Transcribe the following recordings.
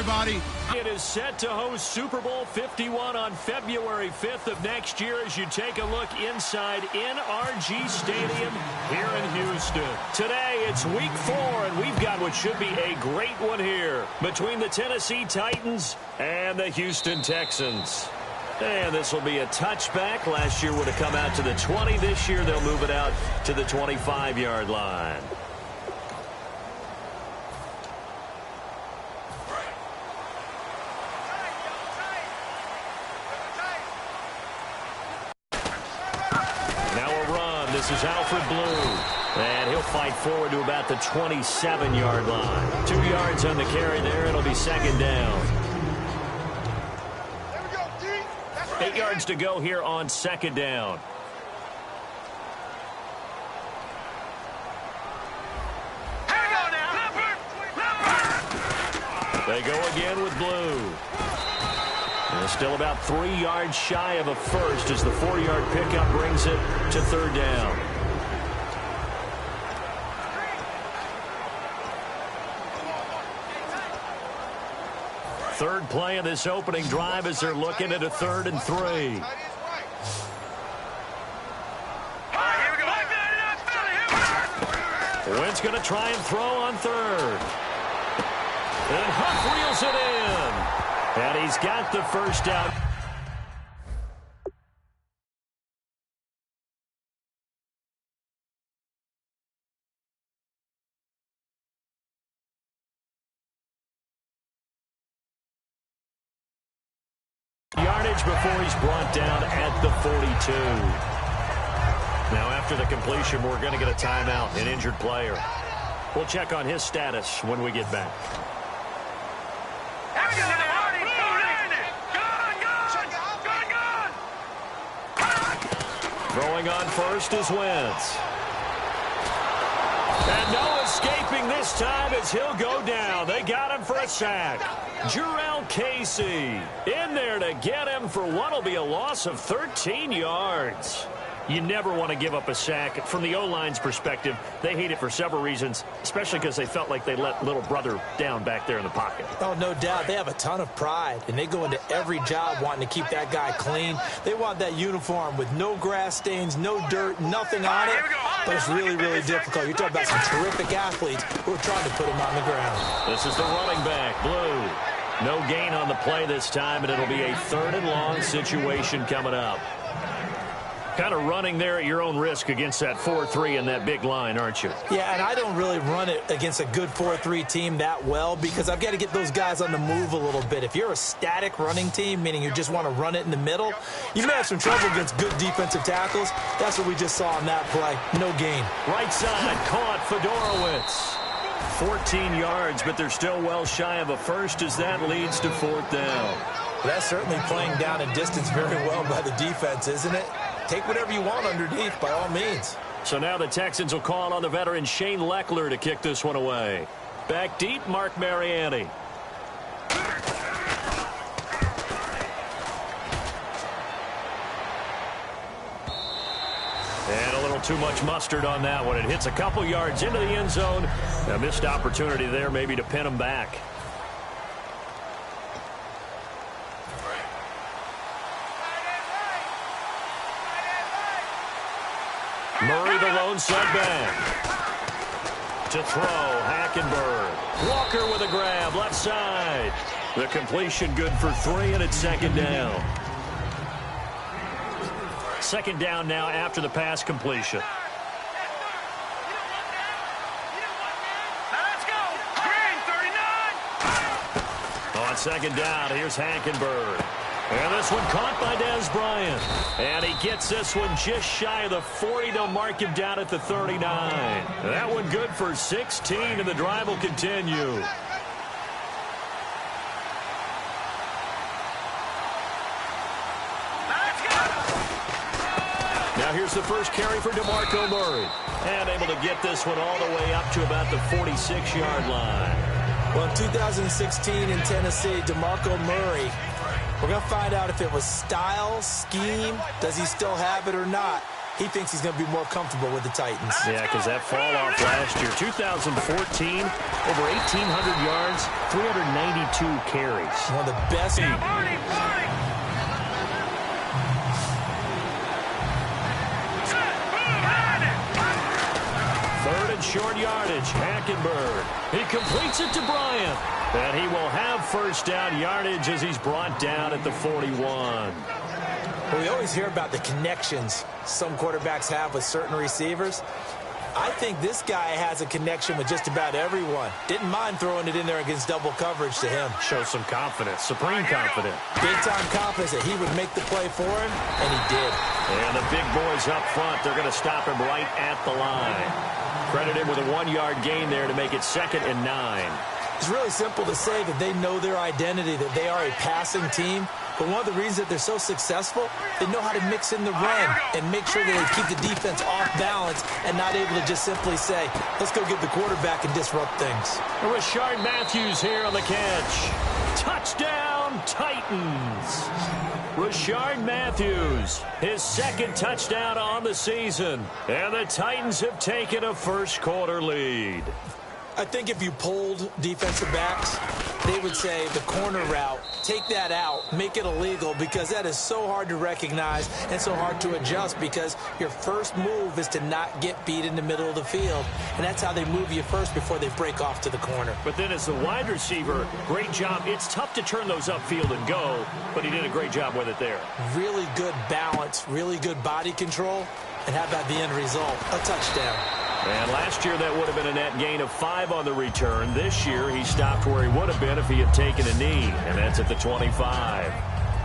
everybody. It is set to host Super Bowl 51 on February 5th of next year as you take a look inside NRG Stadium here in Houston. Today, it's Week 4, and we've got what should be a great one here between the Tennessee Titans and the Houston Texans. And this will be a touchback. Last year would have come out to the 20. This year, they'll move it out to the 25-yard line. This is Alfred Blue, and he'll fight forward to about the 27-yard line. 2 yards on the carry there. It'll be second down. 8 yards to go here on second down. They go again with Blue. And still about 3 yards shy of a first as the 4-yard pickup brings it to third down. Third play of this opening drive as they're looking at a 3rd and 3. Wentz going to try and throw on third. And Huff reels it in. And he's got the first down. Yardage before he's brought down at the 42. Now after the completion, we're going to get a timeout, an injured player. We'll check on his status when we get back. Throwing on first is Wentz. And no escaping this time as he'll go down. They got him for a sack. Jurrell Casey in there to get him for what will be a loss of 13 yards. You never want to give up a sack. From the O-line's perspective, they hate it for several reasons, especially because they felt like they let little brother down back there in the pocket. Oh, no doubt. They have a ton of pride, and they go into every job wanting to keep that guy clean. They want that uniform with no grass stains, no dirt, nothing on it. But it's really, really difficult. You're talking about some terrific athletes who are trying to put him on the ground. This is the running back, Blue. No gain on the play this time, and it'll be a 3rd and long situation coming up. Kind of running there at your own risk against that 4-3 and that big line, aren't you? Yeah, and I don't really run it against a good 4-3 team that well because I've got to get those guys on the move a little bit. If you're a static running team, meaning you just want to run it in the middle, you may have some trouble against good defensive tackles. That's what we just saw on that play. No gain. Right side, caught Fedorowicz. 14 yards, but they're still well shy of a first as that leads to 4th down. Well, that's certainly playing down in distance very well by the defense, isn't it? Take whatever you want underneath, by all means. So now the Texans will call on the veteran Shane Leckler to kick this one away. Back deep, Mark Mariani. And a little too much mustard on that one. It hits a couple yards into the end zone. A missed opportunity there maybe to pin him back. Murray, the lone back. To throw, Hackenberg. Walker with a grab, left side. The completion good for 3, and it's second down. Second down now after the pass completion. Let's go. Green, 39. On second down, here's Hackenberg. And this one caught by Dez Bryant. And he gets this one just shy of the 40. They'll mark him down at the 39. That one good for 16, and the drive will continue. Now here's the first carry for DeMarco Murray. And able to get this one all the way up to about the 46-yard line. Well, in 2016 in Tennessee, DeMarco Murray, we're going to find out if it was style, scheme, does he still have it or not. he thinks he's going to be more comfortable with the Titans. Yeah, because that fall off last year, 2014, over 1,800 yards, 392 carries. One of the best. Third and short yardage, Hackenberg. He completes it to Bryant. And he will have first down yardage as he's brought down at the 41. Well, we always hear about the connections some quarterbacks have with certain receivers. I think this guy has a connection with just about everyone. Didn't mind throwing it in there against double coverage to him. Shows some confidence, supreme confidence. Big-time confidence that he would make the play for him, and he did. And the big boys up front, they're going to stop him right at the line. Credit him with a 1-yard gain there to make it 2nd and 9. It's really simple to say that they know their identity, that they are a passing team. But one of the reasons that they're so successful, they know how to mix in the run and make sure that they keep the defense off balance and not able to just simply say, let's go get the quarterback and disrupt things. Rashard Matthews here on the catch. Touchdown, Titans. Rashard Matthews, his 2nd touchdown on the season. And the Titans have taken a first-quarter lead. I think if you polled defensive backs, they would say the corner route, take that out, make it illegal, because that is so hard to recognize and so hard to adjust, because your first move is to not get beat in the middle of the field. And that's how they move you first before they break off to the corner. But then as the wide receiver, great job. It's tough to turn those upfield and go, but he did a great job with it there. Really good balance, really good body control. And how about the end result? A touchdown. And last year, that would have been a net gain of 5 on the return. This year, he stopped where he would have been if he had taken a knee, and that's at the 25.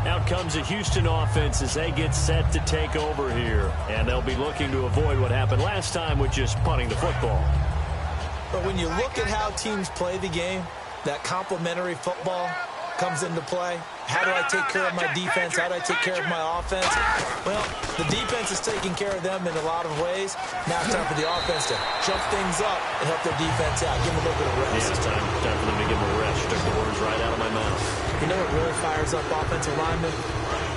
Out comes the Houston offense as they get set to take over here. And they'll be looking to avoid what happened last time with just punting the football. But when you look at how teams play the game, that complementary football comes into play. How do I take care of my defense? How do I take care of my offense? Well, the defense is taking care of them in a lot of ways. Now it's time for the offense to jump things up and help their defense out. Give them a little bit of rest. Yeah, it's time for them to give them a rest. Took the words right out of my mouth. You know what really fires up offensive linemen?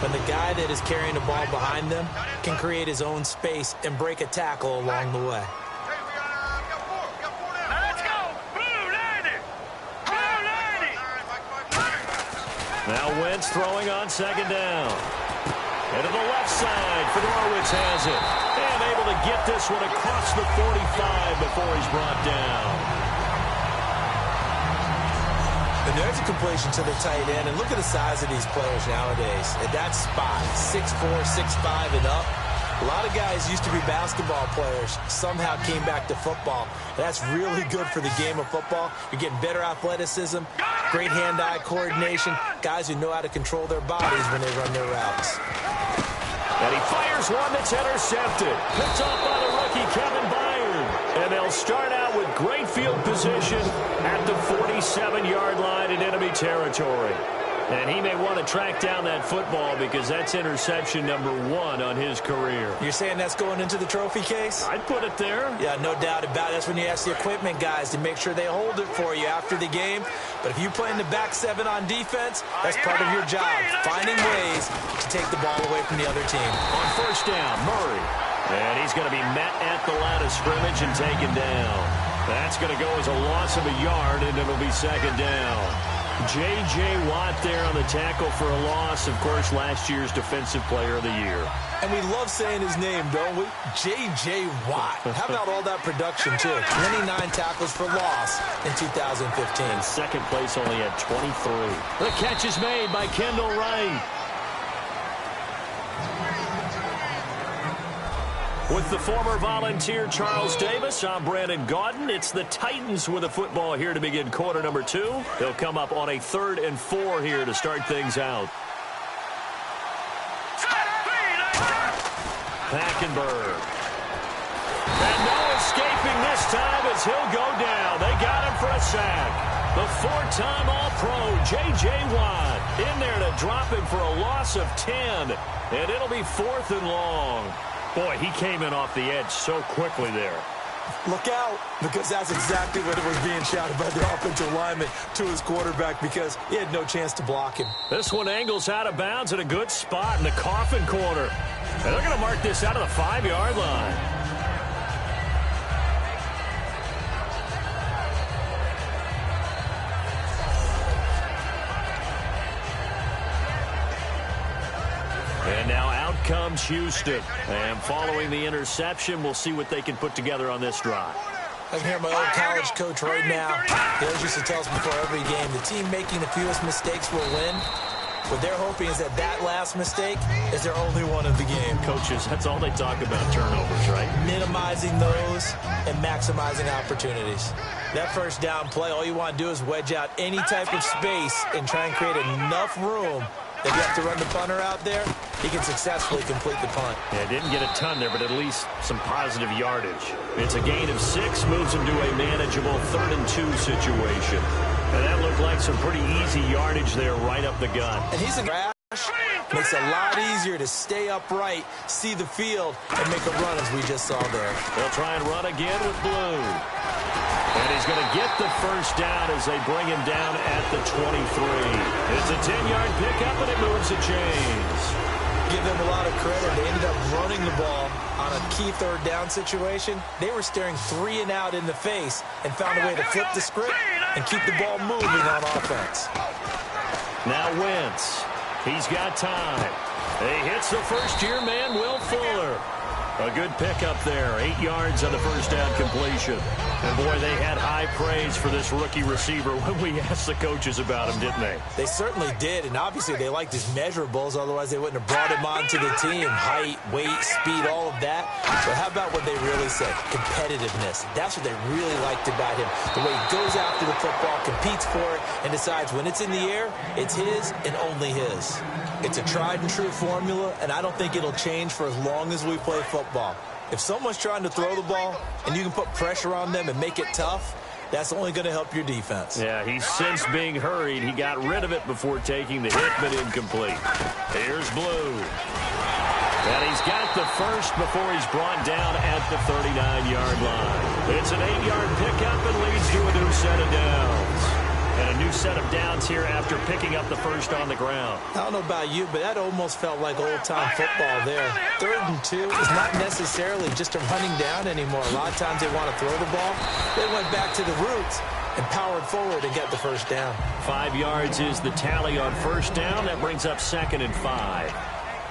When the guy that is carrying the ball behind them can create his own space and break a tackle along the way. Now Wentz throwing on 2nd down. And to the left side, Fedorowicz has it. And able to get this one across the 45 before he's brought down. And there's a completion to the tight end. And look at the size of these players nowadays. At that spot, 6'4", 6'5", and up. A lot of guys used to be basketball players, somehow came back to football. That's really good for the game of football. You're getting better athleticism, great hand-eye coordination, guys who know how to control their bodies when they run their routes. And he fires one that's intercepted. Picked off by the rookie, Kevin Byard. And they'll start out with great field position at the 47-yard line in enemy territory. And he may want to track down that football because that's interception number 1 on his career. You're saying that's going into the trophy case? I'd put it there. Yeah, no doubt about it. That's when you ask the equipment guys to make sure they hold it for you after the game. But if you play in the back 7 on defense, that's part of your job, finding ways to take the ball away from the other team. On 1st down, Murray. And he's going to be met at the line of scrimmage and taken down. That's going to go as a loss of a yard, and it'll be 2nd down. J.J. Watt there on the tackle for a loss. Of course, last year's Defensive Player of the Year. And we love saying his name, don't we? J.J. Watt. How about all that production, too? 29 tackles for loss in 2015. And 2nd place only at 23. The catch is made by Kendall Wright. With the former Volunteer Charles Davis, I'm Brandon Gaudin. It's the Titans with the football here to begin quarter number 2. They'll come up on a 3rd and 4 here to start things out. Hackenberg. And no escaping this time as he'll go down. They got him for a sack. The 4-time All-Pro, J.J. Watt, in there to drop him for a loss of 10. And it'll be 4th and long. Boy, he came in off the edge so quickly there. Look out, because that's exactly what it was being shouted by the offensive lineman to his quarterback, because he had no chance to block him. This one angles out of bounds at a good spot in the coffin corner. And they're going to mark this out of the 5-yard line. And now out comes Houston. And following the interception, we'll see what they can put together on this drive. I can hear my old college coach right now. He always used to tell us before every game, the team making the fewest mistakes will win. What they're hoping is that last mistake is their only one of the game. Coaches, that's all they talk about, turnovers, right? Minimizing those and maximizing opportunities. That first down play, all you want to do is wedge out any type of space and try and create enough room. If you have to run the punter out there, he can successfully complete the punt. Yeah, didn't get a ton there, but at least some positive yardage. It's a gain of 6, moves him to a manageable 3rd and 2 situation. And that looked like some pretty easy yardage there right up the gut. And he's a crash. Makes it a lot easier to stay upright, see the field, and make a run as we just saw there. They'll try and run again with Blue. And he's going to get the first down as they bring him down at the 23. It's a 10-yard pickup, and it moves the chains. Give them a lot of credit. They ended up running the ball on a key 3rd down situation. They were staring 3 and out in the face and found a way to flip the script and keep the ball moving on offense. Now Wentz. He's got time. He hits the first-year man, Will Fuller. A good pickup there. 8 yards on the first down completion. And, boy, they had high praise for this rookie receiver when we asked the coaches about him, didn't they? They certainly did, and obviously they liked his measurables. Otherwise, they wouldn't have brought him onto the team. Height, weight, speed, all of that. But how about what they really said? Competitiveness. That's what they really liked about him. The way he goes after the football, competes for it, and decides when it's in the air, it's his and only his. It's a tried-and-true formula, and I don't think it'll change for as long as we play football. If someone's trying to throw the ball and you can put pressure on them and make it tough, that's only going to help your defense. Yeah, he's since being hurried. He got rid of it before taking the hit, but incomplete. Here's Blue. And he's got the first before he's brought down at the 39-yard line. It's an 8-yard pickup and leads to a new set of downs. And a new set of downs here after picking up the first on the ground. I don't know about you, but that almost felt like old-time football there. 3rd and 2 is not necessarily just a running down anymore. A lot of times they want to throw the ball. They went back to the roots and powered forward and got the first down. 5 yards is the tally on first down. That brings up 2nd and 5.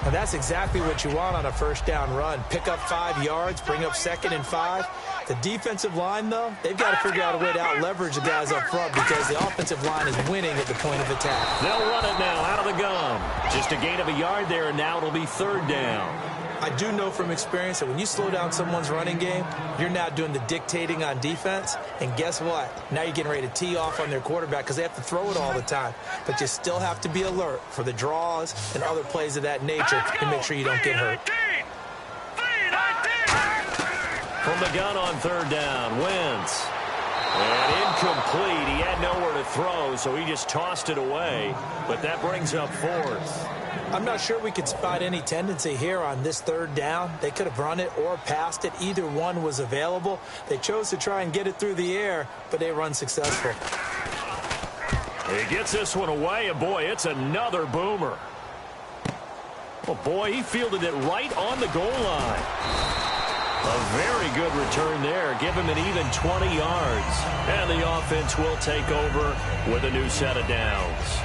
And that's exactly what you want on a first down run. Pick up 5 yards, bring up 2nd and 5. The defensive line, though, they've got to figure out a way to out-leverage the guys up front because the offensive line is winning at the point of attack. They'll run it now out of the gum. Just a gain of a yard there, and now it'll be 3rd down. I do know from experience that when you slow down someone's running game, you're now doing the dictating on defense. And guess what? Now you're getting ready to tee off on their quarterback because they have to throw it all the time. But you still have to be alert for the draws and other plays of that nature to make sure you don't get hurt. From the gun on 3rd down, Wentz. And incomplete. He had nowhere to throw, so he just tossed it away. But that brings up 4th. I'm not sure we could spot any tendency here on this 3rd down. They could have run it or passed it. Either one was available. They chose to try and get it through the air, but they run successful. He gets this one away, and boy, it's another boomer. Oh, boy, he fielded it right on the goal line. A very good return there. Give him an even 20 yards. And the offense will take over with a new set of downs.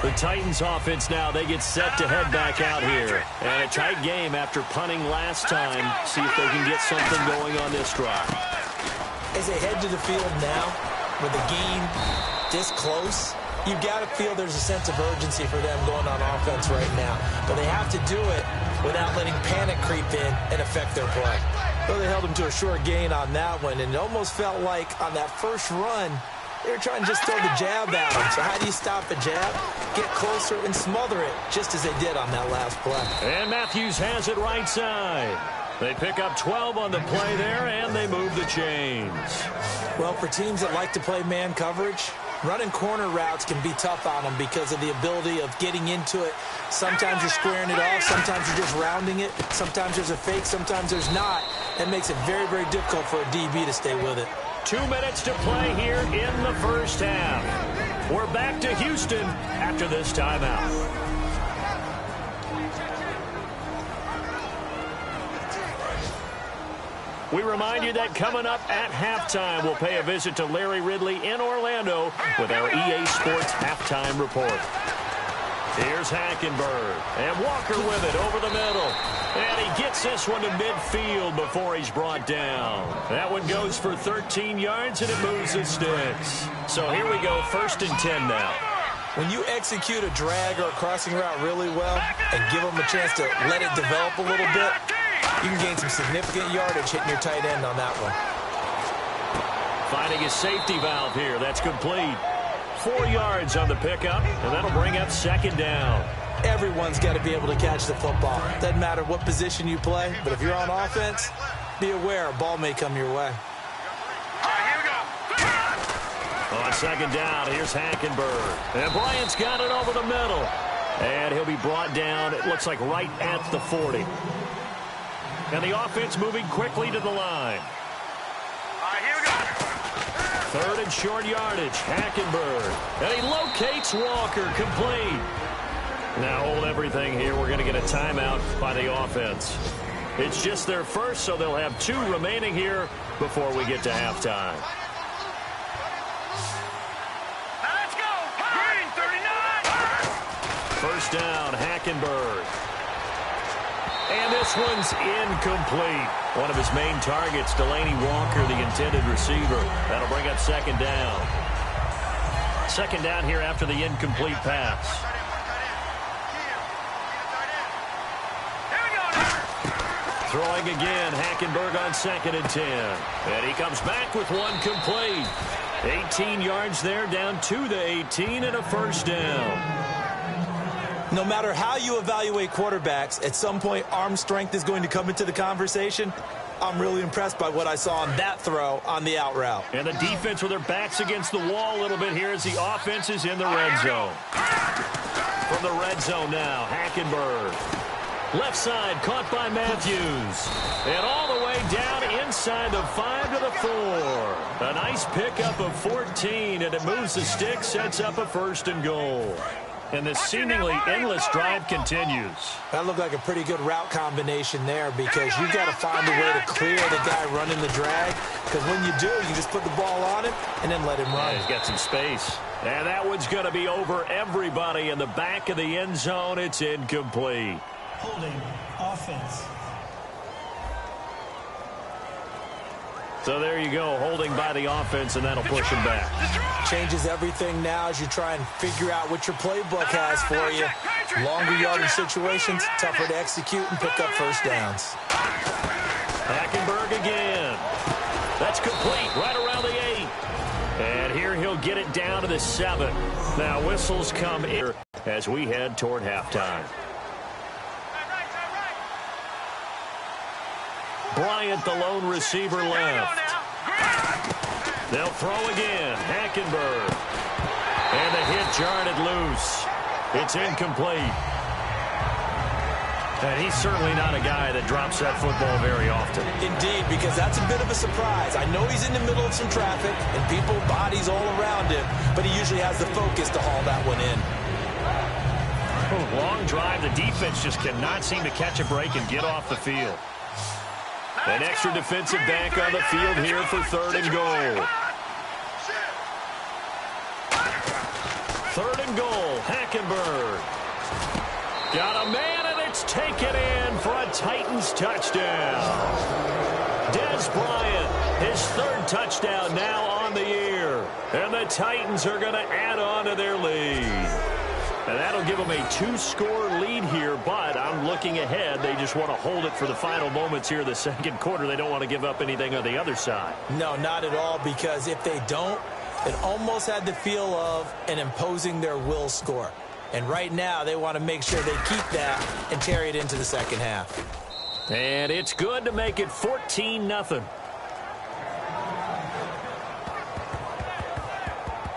The Titans offense now, they get set to head back out here. And a tight game after punting last time. See if they can get something going on this drive. As they head to the field now, with the game this close, you've got to feel there's a sense of urgency for them going on offense right now. But they have to do it without letting panic creep in and affect their play. Well, they held them to a short gain on that one, and it almost felt like on that first run, they were trying to just throw the jab at them. So how do you stop a jab? Get closer and smother it, just as they did on that last play. And Matthews has it right side. They pick up 12 on the play there, and they move the chains. Well, for teams that like to play man coverage, running corner routes can be tough on them because of the ability of getting into it. Sometimes you're squaring it off. Sometimes you're just rounding it. Sometimes there's a fake. Sometimes there's not. That makes it very, very difficult for a DB to stay with it. 2 minutes to play here in the first half. We're back to Houston after this timeout. We remind you that coming up at halftime, we'll pay a visit to Larry Ridley in Orlando with our EA Sports Halftime Report. Here's Hackenberg, and Walker with it over the middle. And he gets this one to midfield before he's brought down. That one goes for 13 yards, and it moves the sticks. So here we go, 1st and 10 now. When you execute a drag or a crossing route really well and give them a chance to let it develop a little bit, you can gain some significant yardage hitting your tight end on that one. Finding a safety valve here. That's complete. 4 yards on the pickup, and that'll bring up 2nd down. Everyone's got to be able to catch the football. Doesn't matter what position you play, but if you're on offense, be aware a ball may come your way. On 2nd down, here's Hackenberg. And Bryant's got it over the middle. And he'll be brought down, it looks like right at the 40. And the offense moving quickly to the line. 3rd and short yardage, Hackenberg. And he locates Walker, complete. Now hold everything here. We're going to get a timeout by the offense. It's just their first, so they'll have 2 remaining here before we get to halftime. Let's go! Green 39! 1st down, Hackenberg. And this one's incomplete. One of his main targets, Delaney Walker, the intended receiver. That'll bring up 2nd down. 2nd down here after the incomplete pass. Throwing again, Hackenberg on 2nd and 10. And he comes back with one complete. 18 yards there, down to the 18, and a 1st down. No matter how you evaluate quarterbacks, at some point arm strength is going to come into the conversation. I'm really impressed by what I saw on that throw on the out route. And the defense with their backs against the wall a little bit here as the offense is in the red zone. From the red zone now, Hackenberg. Left side caught by Matthews. And all the way down inside the 5 to the 4. A nice pickup of 14, and it moves the stick, sets up a 1st and goal. And this seemingly endless drive continues. That looked like a pretty good route combination there because you've got to find a way to clear the guy running the drag. Because when you do, you just put the ball on him and then let him run. Yeah, he's got some space. And that one's going to be over everybody in the back of the end zone. It's incomplete. Holding offense. So there you go, holding by the offense, and that'll push him back. Changes everything now as you try and figure out what your playbook has for you. Longer yardage situations, tougher to execute and pick up 1st downs. Hackenberg again. That's complete, right around the 8. And here he'll get it down to the 7. Now whistles come in as we head toward halftime. Bryant, the lone receiver, left. They'll throw again. Hackenberg. And the hit jarred loose. It's incomplete. And he's certainly not a guy that drops that football very often. Indeed, because that's a bit of a surprise. I know he's in the middle of some traffic and people, bodies all around him, but he usually has the focus to haul that one in. Long drive. The defense just cannot seem to catch a break and get off the field. An extra defensive back on the field here for 3rd and goal. 3rd and goal, Hackenberg. Got a man, and it's taken in for a Titans touchdown. Dez Bryant, his 3rd touchdown now on the year. And the Titans are going to add on to their lead. And that'll give them a 2-score lead here, but I'm looking ahead. They just want to hold it for the final moments here in the 2nd quarter. They don't want to give up anything on the other side. No, not at all, because if they don't, it almost had the feel of an imposing their will score. And right now, they want to make sure they keep that and carry it into the 2nd half. And it's good to make it 14-0.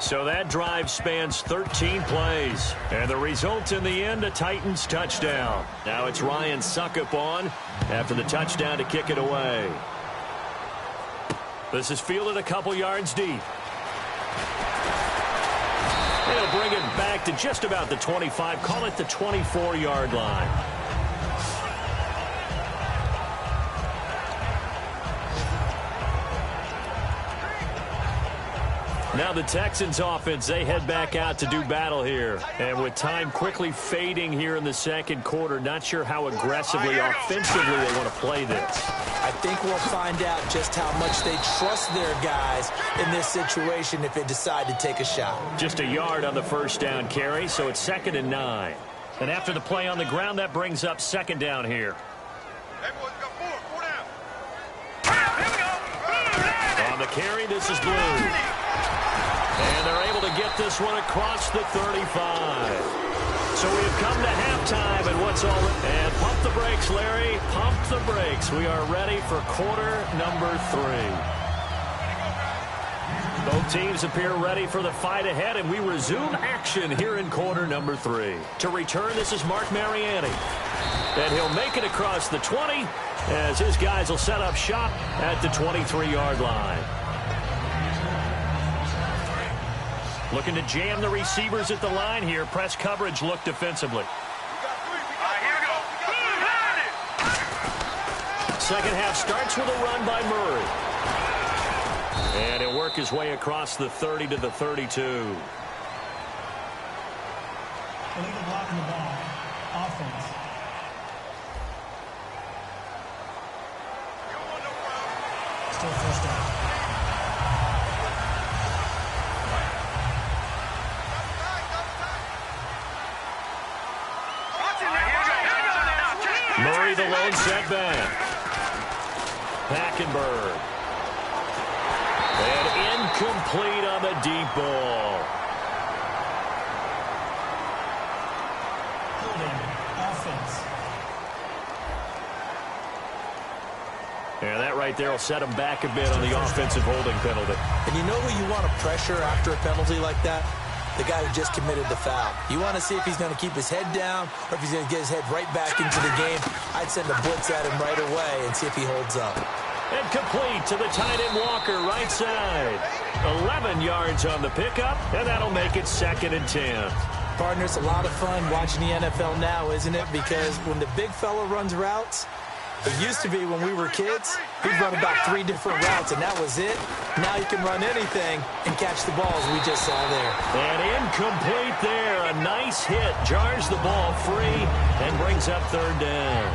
So that drive spans 13 plays. And the result in the end, a Titans touchdown. Now it's Ryan Suckup on after the touchdown to kick it away. This is fielded a couple yards deep. He'll bring it back to just about the 25. Call it the 24-yard line. Now the Texans offense, they head back out to do battle here. And with time quickly fading here in the second quarter, not sure how aggressively, offensively they want to play this. I think we'll find out just how much they trust their guys in this situation if they decide to take a shot. Just a yard on the first down carry, so it's 2nd and 9. And after the play on the ground, that brings up 2nd down here. On the carry, this is Blue. And they're able to get this one across the 35. So we've come to halftime, and what's all... And pump the brakes, Larry. Pump the brakes. We are ready for quarter number 3. Both teams appear ready for the fight ahead, and we resume action here in quarter number 3. To return, this is Mark Mariani. And he'll make it across the 20 as his guys will set up shop at the 23-yard line. Looking to jam the receivers at the line here. Press coverage look defensively. Second half starts with a run by Murray. And he'll work his way across the 30 to the 32. Illegal blocking the ball. Offense. Still first down. Murray the lone setback. Hackenberg. And incomplete on the deep ball. Holding. Offense. And that right there will set him back a bit on the offensive holding penalty. And you know who you want to pressure after a penalty like that? The guy who just committed the foul. You want to see if he's going to keep his head down or if he's going to get his head right back into the game. I'd send a blitz at him right away and see if he holds up. And complete to the tight end Walker, right side. 11 yards on the pickup, and that'll make it 2nd and 10. Partner, it's a lot of fun watching the NFL now, isn't it? Because when the big fella runs routes, it used to be when we were kids, he'd run about 3 different routes, and that was it. Now you can run anything and catch the balls we just saw there. And incomplete there. A nice hit. Jars the ball free and brings up 3rd down.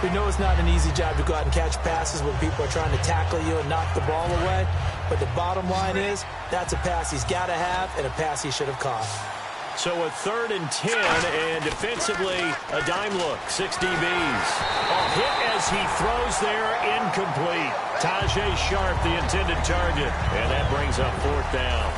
We know it's not an easy job to go out and catch passes when people are trying to tackle you and knock the ball away. But the bottom line is, that's a pass he's got to have and a pass he should have caught. So a 3rd and 10, and defensively, a dime look, 6 DBs. A hit as he throws there, incomplete. Tajay Sharp, the intended target, and that brings up 4th down.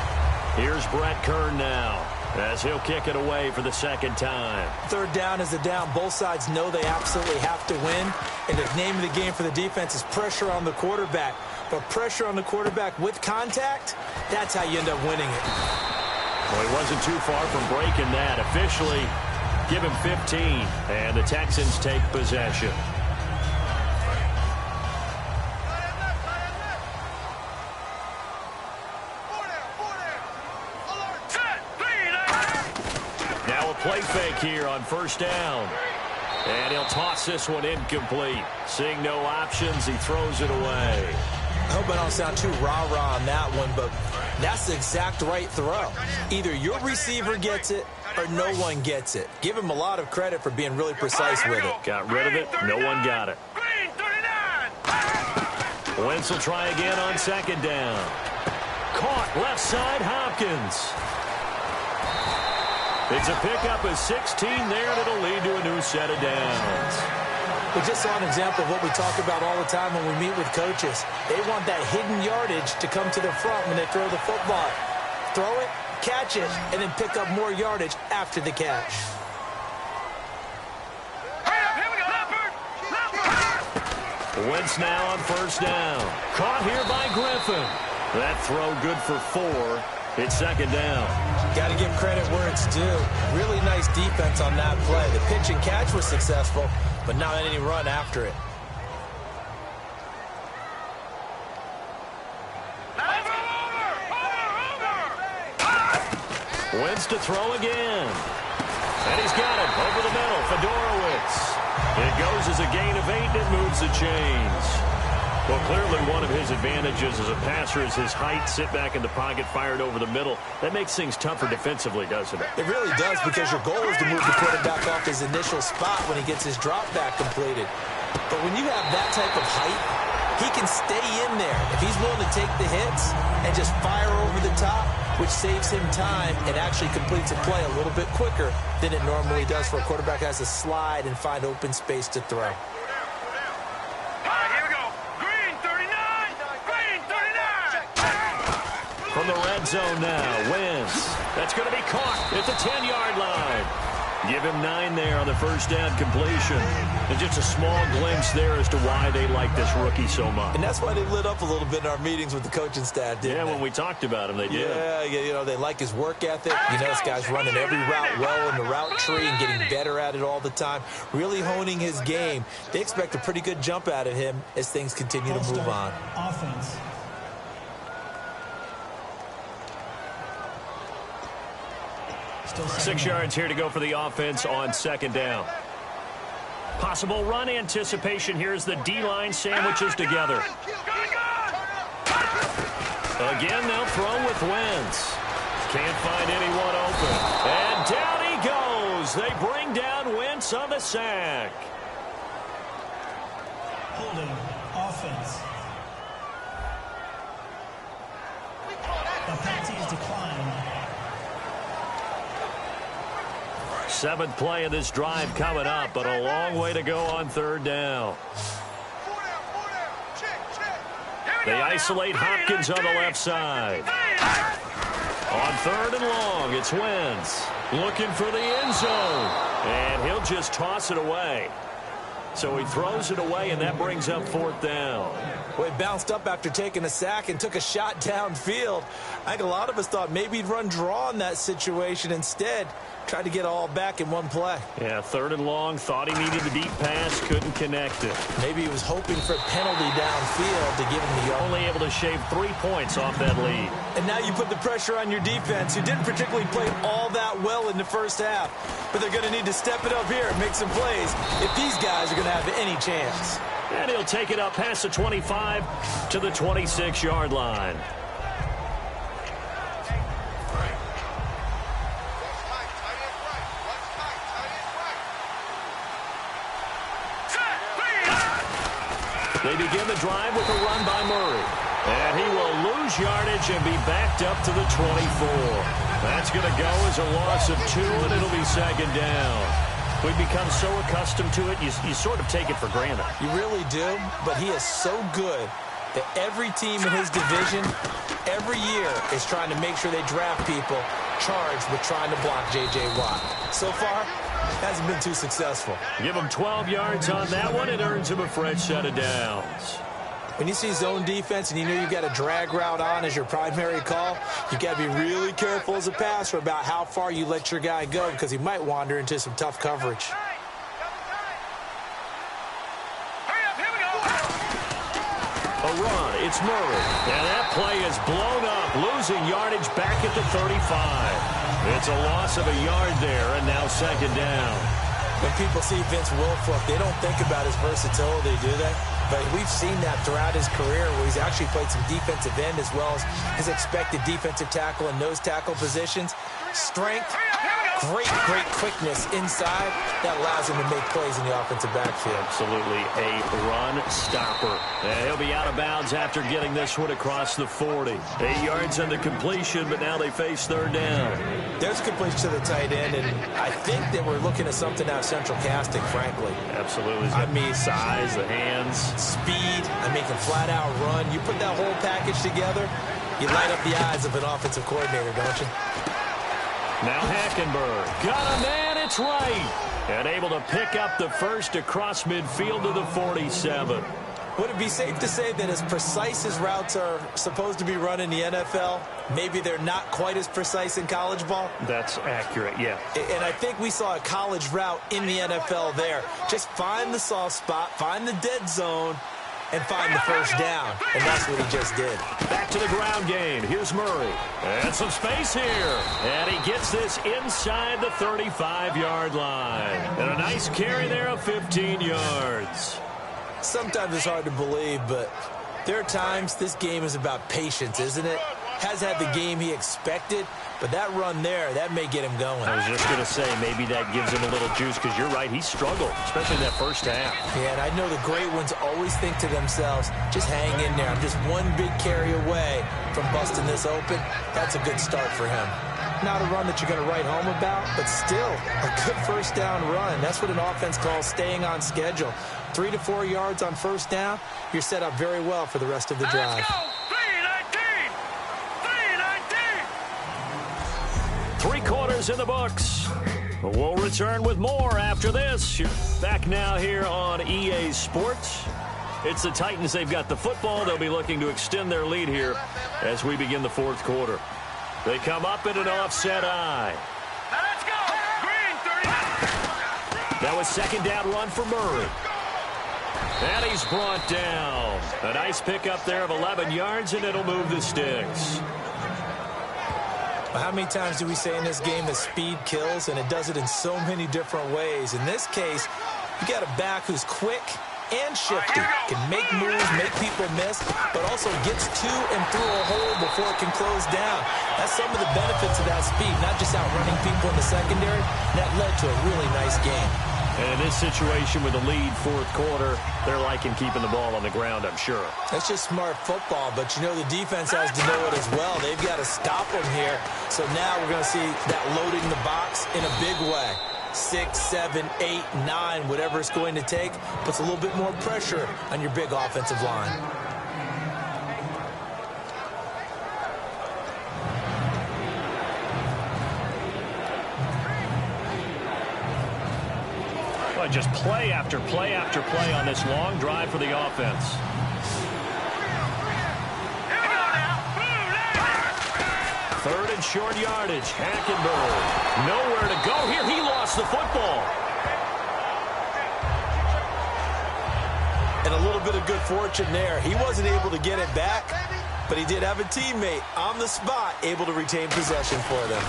Here's Brett Kern now, as he'll kick it away for the 2nd time. 3rd down is a down. Both sides know they absolutely have to win, and the name of the game for the defense is pressure on the quarterback. But pressure on the quarterback with contact, that's how you end up winning it. Well, he wasn't too far from breaking that. Officially, give him 15, and the Texans take possession. Now a play fake here on 1st down. And he'll toss this one incomplete. Seeing no options, he throws it away. I hope I don't sound too rah-rah on that one, but that's the exact right throw. Either your receiver gets it or no one gets it. Give him a lot of credit for being really precise with it. Got rid of it. No one got it. Wentz will try again on 2nd down. Caught left side, Hopkins. It's a pickup of 16 there, and it'll lead to a new set of downs. We just saw an example of what we talk about all the time when we meet with coaches. They want that hidden yardage to come to the front when they throw the football. Throw it, catch it, and then pick up more yardage after the catch. Wentz now on 1st down. Caught here by Griffin. That throw good for 4. It's 2nd down. Got to give credit where it's due. Really nice defense on that play. The pitch and catch was successful, but not any run after it. Wentz to throw again. And he's got it over the middle. Fedorowicz. It goes as a gain of 8, and it moves the chains. Well, clearly one of his advantages as a passer is his height. Sit back in the pocket, fired over the middle. That makes things tougher defensively, doesn't it? It really does, because your goal is to move the quarterback off his initial spot when he gets his drop back completed. But when you have that type of height, he can stay in there if he's willing to take the hits and just fire over the top, which saves him time and actually completes a play a little bit quicker than it normally does for a quarterback who has to slide and find open space to throw. From the red zone now, Wentz. That's going to be caught at the 10-yard line. Give him 9 there on the first down completion. And just a small glimpse there as to why they like this rookie so much. And that's why they lit up a little bit in our meetings with the coaching staff, didn't they? Yeah, when we talked about him, they did. Yeah, you know, they like his work ethic. You know, this guy's running every route well in the route tree and getting better at it all the time, really honing his game. They expect a pretty good jump out of him as things continue to move on. Offense. Still 6 yards here to go for the offense on second down. Possible run anticipation. Here's the D-line sandwiches together. Again, they'll throw with Wentz. Can't find anyone open. And down he goes. They bring down Wentz on the sack. holding. Offense. The penalty is declined. 7th play of this drive coming up, but a long way to go on third down. They isolate Hopkins on the left side. On 3rd and long, it's Wentz looking for the end zone, and he'll just toss it away. So he throws it away, and that brings up 4th down. Well, he bounced up after taking a sack and took a shot downfield. I think a lot of us thought maybe he'd run draw in that situation. Instead, tried to get all back in one play. Yeah, 3rd and long, thought he needed the deep pass, couldn't connect it. Maybe he was hoping for a penalty downfield to give him the yard. Only able to shave 3 points off that lead. And now you put the pressure on your defense, who didn't particularly play all that well in the first half. But they're going to need to step it up here and make some plays if these guys are going to have any chance. And he'll take it up past the 25 to the 26-yard line. They begin the drive with a run by Murray. And he will lose yardage and be backed up to the 24. That's going to go as a loss of 2, and it'll be 2nd down. We've become so accustomed to it, you sort of take it for granted. You really do, but he is so good that every team in his division, every year, is trying to make sure they draft people charged with trying to block J.J. Watt. So far, hasn't been too successful. Give him 12 yards on that one. It earns him a fresh set of downs. When you see zone defense and you know you've got a drag route on as your primary call, you've got to be really careful as a passer about how far you let your guy go, because he might wander into some tough coverage. A run, it's Murray. And that play is blown up, losing yardage back at the 35. It's a loss of a yard there, and now 2nd down. When people see Vince Wilfork, they don't think about his versatility, do they? But we've seen that throughout his career, where he's actually played some defensive end as well as his expected defensive tackle and nose tackle positions. Strength, great quickness inside that allows him to make plays in the offensive backfield. Absolutely a run stopper. And he'll be out of bounds after getting this one across the 40. 8 yards on the completion, but now they face 3rd down. There's a completion to the tight end, and I think that we're looking at something out of central casting, frankly. Absolutely. I mean, size, the hands, speed. I mean, can flat out run. You put that whole package together, you light up the eyes of an offensive coordinator, don't you? Now Hackenberg. Got a man, it's right. And able to pick up the first across midfield to the 47. Would it be safe to say that as precise as routes are supposed to be run in the NFL, maybe they're not quite as precise in college ball? That's accurate, yeah. And I think we saw a college route in the NFL there. Just find the soft spot, find the dead zone, and find the first down. And that's what he just did. Back to the ground game. Here's Murray. And some space here. And he gets this inside the 35-yard line. And a nice carry there of 15 yards. Sometimes it's hard to believe, but there are times this game is about patience, isn't it? Has had the game he expected, but that run there, that may get him going. I was just going to say, maybe that gives him a little juice, because you're right, he struggled, especially in that first half. Yeah, and I know the great ones always think to themselves, just hang in there. I'm just one big carry away from busting this open. That's a good start for him. Not a run that you're going to write home about, but still a good first down run. That's what an offense calls staying on schedule. 3 to 4 yards on first down, you're set up very well for the rest of the drive. Let's go! 3 quarters in the books. We'll return with more after this. You're back now here on EA Sports. It's the Titans. They've got the football. They'll be looking to extend their lead here as we begin the fourth quarter. They come up in an offset eye. Let's go! Green, 39! That was second down run for Murray. And he's brought down. A nice pickup there of 11 yards, and it'll move the sticks. How many times do we say in this game that speed kills, and it does it in so many different ways? In this case, you got a back who's quick and shifty, can make moves, make people miss, but also gets to and through a hole before it can close down. That's some of the benefits of that speed, not just outrunning people in the secondary. That led to a really nice game. And in this situation with the lead fourth quarter, they're liking keeping the ball on the ground, I'm sure. That's just smart football, but you know the defense has to know it as well. They've got to stop them here. So now we're going to see that loading the box in a big way. 6, 7, 8, 9, whatever it's going to take, puts a little bit more pressure on your big offensive line. Just play after play after play on this long drive for the offense. Third and short yardage. Hackenberg. Nowhere to go here. He lost the football. And a little bit of good fortune there. He wasn't able to get it back, but he did have a teammate on the spot able to retain possession for them.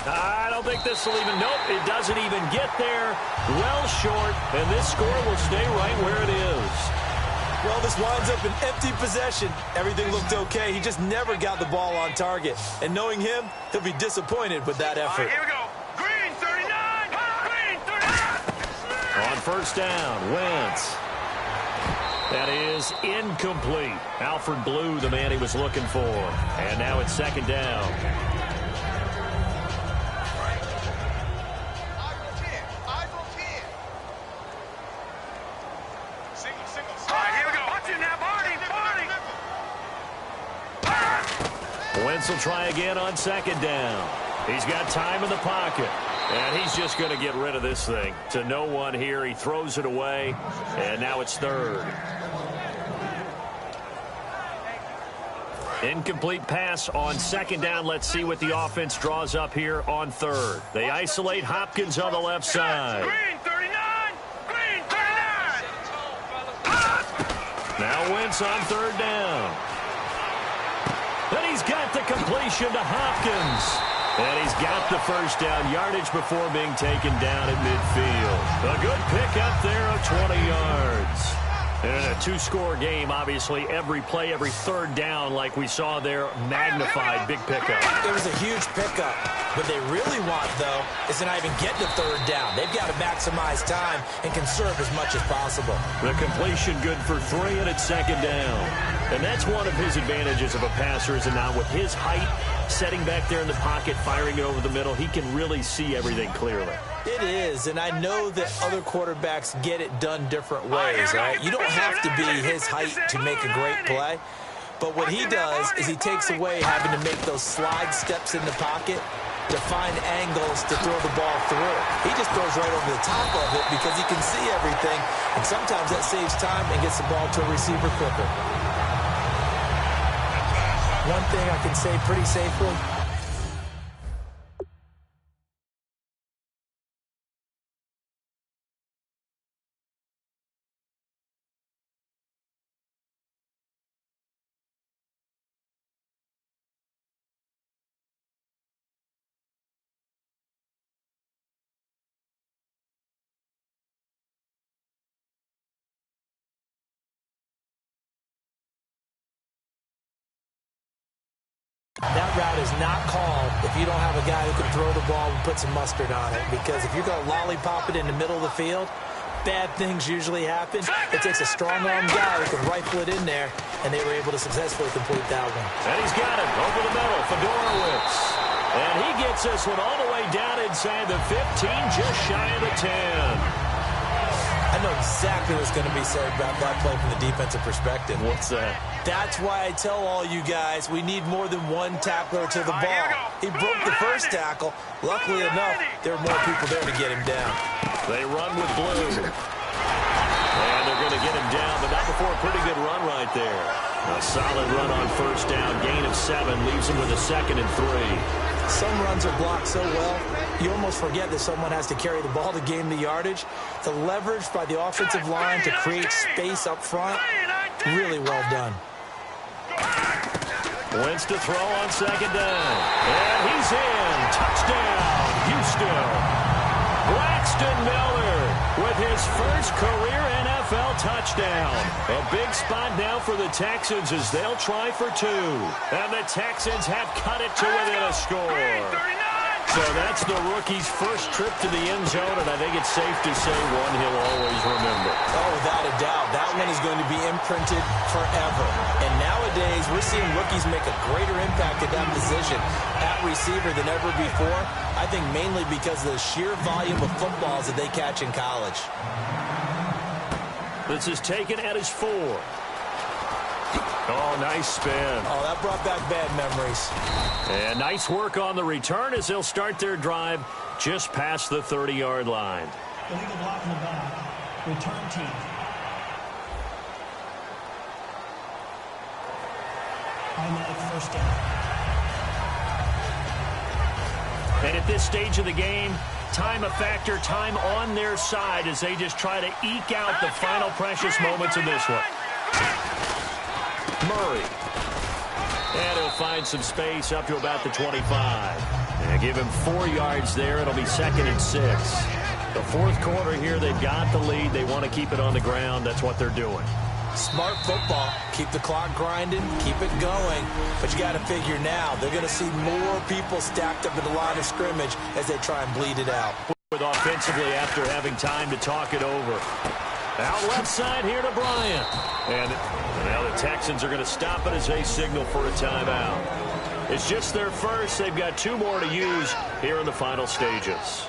I don't think this will even, nope, it doesn't even get there. Well short, and this score will stay right where it is. Well, this winds up an empty possession. Everything looked okay. He just never got the ball on target. And knowing him, he'll be disappointed with that effort. Here we go. Green, 39! Green, 39! On first down, Wentz. That is incomplete. Alfred Blue, the man he was looking for. And now it's second down. Wentz will try again on second down. He's got time in the pocket. And he's just going to get rid of this thing. To no one here. He throws it away. And now it's third. Incomplete pass on second down. Let's see what the offense draws up here on third. They isolate Hopkins on the left side. Green, 39! Green, 39! Now Wentz on third down. Then he's got the completion to Hopkins. And he's got the first down yardage before being taken down at midfield. A good pickup there of 20 yards. And in a two-score game, obviously, every play, every third down, like we saw there, magnified, big pickup. It was a huge pickup. What they really want, though, is to not even get to third down. They've got to maximize time and conserve as much as possible. The completion good for 3, and it's second down. And that's one of his advantages of a passer, is not with his height, setting back there in the pocket, firing it over the middle. He can really see everything clearly. It is, and I know that other quarterbacks get it done different ways, right? You don't have to be his height to make a great play. But what he does is he takes away having to make those slide steps in the pocket to find angles to throw the ball through. He just throws right over the top of it because he can see everything, and sometimes that saves time and gets the ball to a receiver quicker. One thing I can say pretty safely, That route is not called if you don't have a guy who can throw the ball and put some mustard on it. Because if you're going to lollipop it in the middle of the field, bad things usually happen. It takes a strong-arm guy who can rifle it in there, and they were able to successfully complete that one. And he's got it over the middle, Fedorowicz. And he gets this one all the way down inside the 15, just shy of the 10. I know exactly what's going to be said about that play from the defensive perspective. What's that? That's why I tell all you guys we need more than one tackler to the ball. He broke the first tackle. Luckily enough, there were more people there to get him down. They run with blue. And they're going to get him down, but not before a pretty good run right there. A solid run on first down. Gain of 7 leaves him with a 2nd and 3. Some runs are blocked so well, you almost forget that someone has to carry the ball to gain the yardage. The leverage by the offensive line to create space up front, really well done. Wentz to throw on 2nd down. And he's in. Touchdown, Houston. Braxton Miller with his first career NFL touchdown. A big spot now for the Texans as they'll try for 2. And the Texans have cut it to within a score. So that's the rookie's first trip to the end zone, and I think it's safe to say one he'll always remember. Oh, without a doubt. That one is going to be imprinted forever. And nowadays, we're seeing rookies make a greater impact at that position at receiver than ever before. I think mainly because of the sheer volume of footballs that they catch in college. This is taken at his 4. Oh, nice spin. Oh, that brought back bad memories. And nice work on the return as they'll start their drive just past the 30-yard line. Illegal block in the back. Return team. Automatic first down. And at this stage of the game, time a factor, time on their side as they just try to eke out the final precious moments of this one. Murray. And he'll find some space up to about the 25. And give him 4 yards there. It'll be 2nd and 6. The fourth quarter here, they've got the lead. They want to keep it on the ground. That's what they're doing. Smart football. Keep the clock grinding. Keep it going. But you got to figure now, they're going to see more people stacked up at the line of scrimmage as they try and bleed it out. With offensively after having time to talk it over. Out left side here to Bryant. And now the Texans are going to stop it as they signal for a timeout. It's just their first. They've got 2 more to use here in the final stages.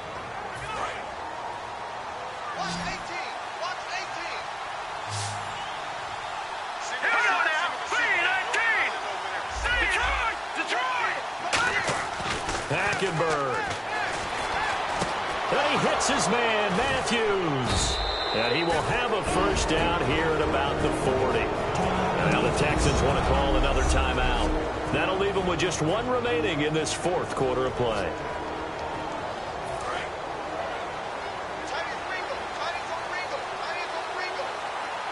Hackenberg. And he hits his man, Matthews. And he will have a first down here at about the 40. And now the Texans want to call another timeout. That'll leave them with just 1 remaining in this fourth quarter of play.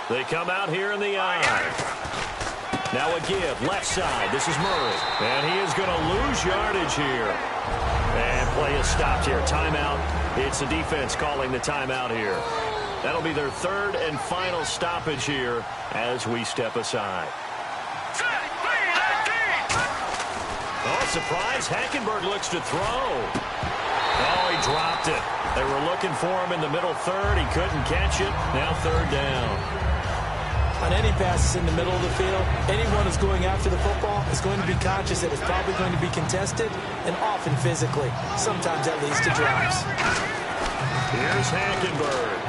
They come out here in the eye. Now a give, left side. This is Murray. And he is going to lose yardage here. And play is stopped here. Timeout. It's the defense calling the timeout here. That'll be their 3rd and final stoppage here as we step aside. Oh, surprise. Hackenberg looks to throw. Oh, he dropped it. They were looking for him in the middle 3rd. He couldn't catch it. Now 3rd down. On any passes in the middle of the field, anyone who's going after the football is going to be conscious that it's probably going to be contested and often physically. Sometimes that leads to drops. Here's Hackenberg.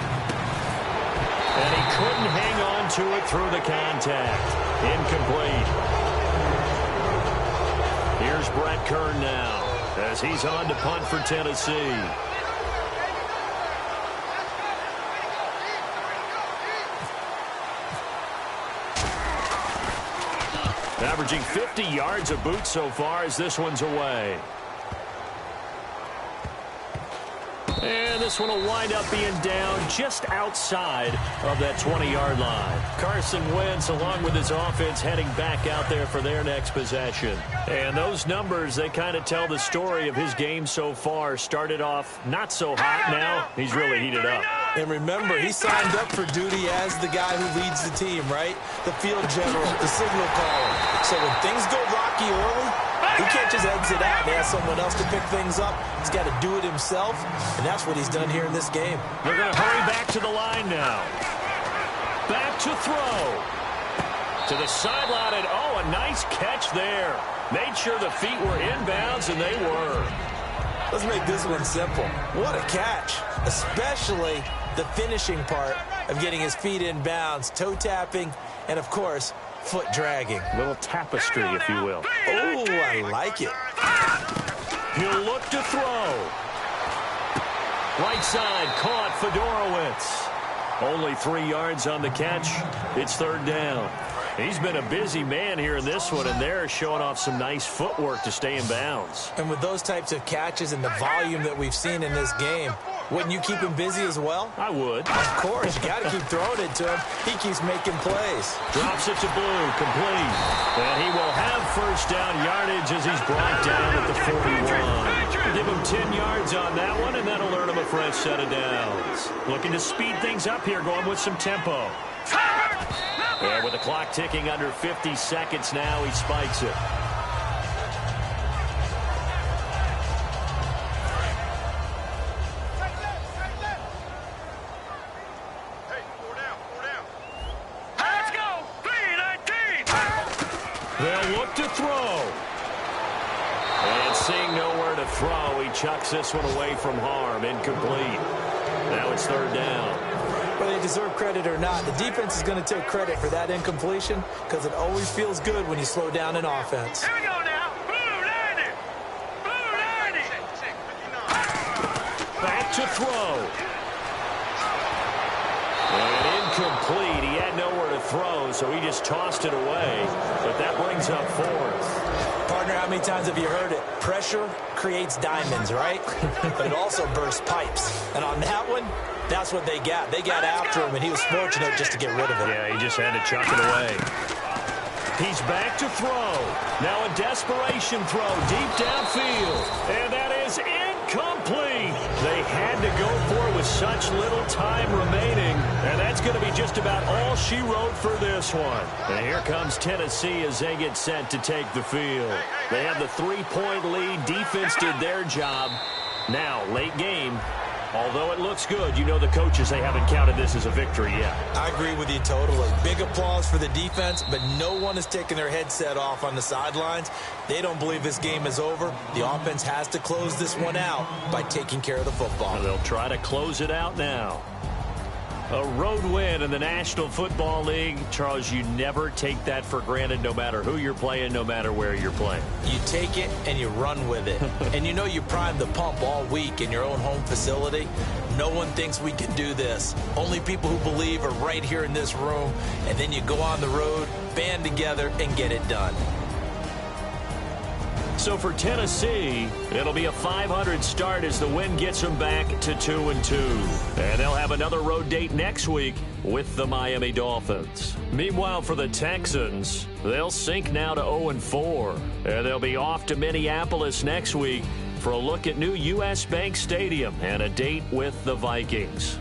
And he couldn't hang on to it through the contact. Incomplete. Here's Brett Kern now as he's on to punt for Tennessee. Averaging 50 yards a boot so far as this one's away. And this one will wind up being down just outside of that 20-yard line. Carson Wentz, along with his offense, heading back out there for their next possession. And those numbers, they kind of tell the story of his game so far. Started off not so hot. Now he's really heated up. And remember, he signed up for duty as the guy who leads the team, right? The field general, the signal caller. So when things go rocky early, He can't just exit out and ask someone else to pick things up. He's got to do it himself, and that's what he's done here in this game. They're going to hurry back to the line now. Back to throw. To the sideline, and oh, a nice catch there. Made sure the feet were inbounds, and they were. Let's make this one simple. What a catch, especially the finishing part of getting his feet in bounds, toe tapping, and, of course, foot dragging. A little tapestry, if you will. Oh, I like it. He'll look to throw. Right side, caught Fedorowicz. Only 3 yards on the catch. It's third down. He's been a busy man here in this one, and they're showing off some nice footwork to stay in bounds. And with those types of catches and the volume that we've seen in this game, wouldn't you keep him busy as well? I would. Of course. You got to keep throwing it to him. He keeps making plays. Drops it to Blue, complete. And he will have first down yardage as he's brought down at the 41. Give him 10 yards on that one, and that'll earn him a fresh set of downs. Looking to speed things up here, going with some tempo. And with the clock ticking under 50 seconds now, he spikes it. They'll look to throw. And seeing nowhere to throw, he chucks this one away from harm. Incomplete. Now it's third down. Whether they deserve credit or not, the defense is going to take credit for that incompletion because it always feels good when you slow down an offense. Here we go now. Blue 90. Blue 90. Back to throw. And incomplete. He had nowhere to throw, so he just tossed it away. But that brings up fourth. Partner, how many times have you heard it? Pressure creates diamonds, right? But it also bursts pipes. And on that one, that's what they got. They got after him, and he was fortunate just to get rid of it. Yeah, he just had to chuck it away. He's back to throw. Now a desperation throw deep downfield. And that is incomplete. They had to go for it with such little time remaining. And that's going to be just about all she wrote for this one. And here comes Tennessee as they get set to take the field. They have the 3-point lead. Defense did their job. Now, late game. Although it looks good, you know the coaches, they haven't counted this as a victory yet. I agree with you totally. Big applause for the defense, but no one is taking their headset off on the sidelines. They don't believe this game is over. The offense has to close this one out by taking care of the football. And they'll try to close it out now. A road win in the National Football League. Charles, you never take that for granted no matter who you're playing, no matter where you're playing. You take it and you run with it. And you know you primed the pump all week in your own home facility. No one thinks we can do this. Only people who believe are right here in this room. And then you go on the road, band together, and get it done. So for Tennessee, it'll be a 500 start as the win gets them back to 2-2. And they'll have another road date next week with the Miami Dolphins. Meanwhile, for the Texans, they'll sink now to 0-4. And they'll be off to Minneapolis next week for a look at new U.S. Bank Stadium and a date with the Vikings.